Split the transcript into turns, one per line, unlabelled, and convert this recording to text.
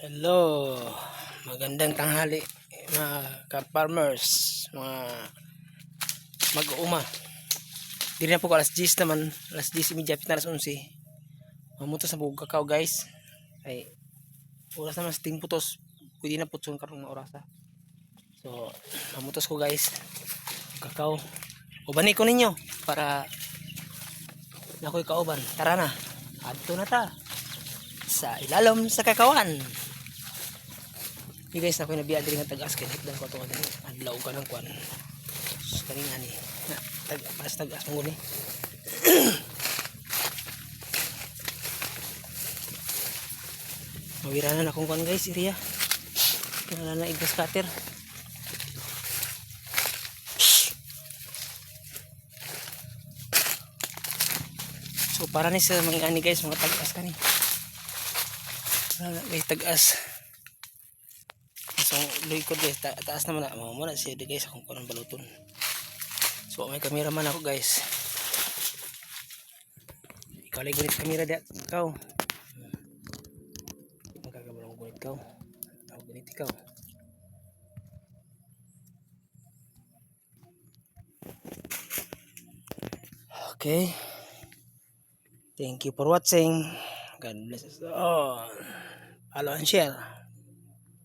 Hello, magandang tanghali mga ka-farmers, mga mag-uuma. Dili na po ko alas 10 naman, alas 10:30 na alas 11. Mamutos na po kakao guys. Ay, oras naman sa ting putos, pwede na putson karong oras ha. So, mamutos ko guys, kakao. Ubani ko ninyo para na ko'y kauban. Tara na, adto na ta sa ilalim sa kakawan. Hey guys, ako nabiya diri nga tag-as kay higdan ko to adlaw ka nang kwan. Kaning ani na pas tag-as mo ni. Mawiranan akong kwan guys, iriya. Wala na igos cutter. So para ni sa mga ani guys, mga tag-as kani. Wala na may tag-as. So, luikod guys, taas naman na. Muna siya guys, akong kunang baluton. So, may cameraman ako guys. Ikaw lang gunit kamera diya. Ikaw. Magkakabalong gunit ikaw. Ako gunit ikaw. Okay. Thank you for watching. God bless us all. Follow and share.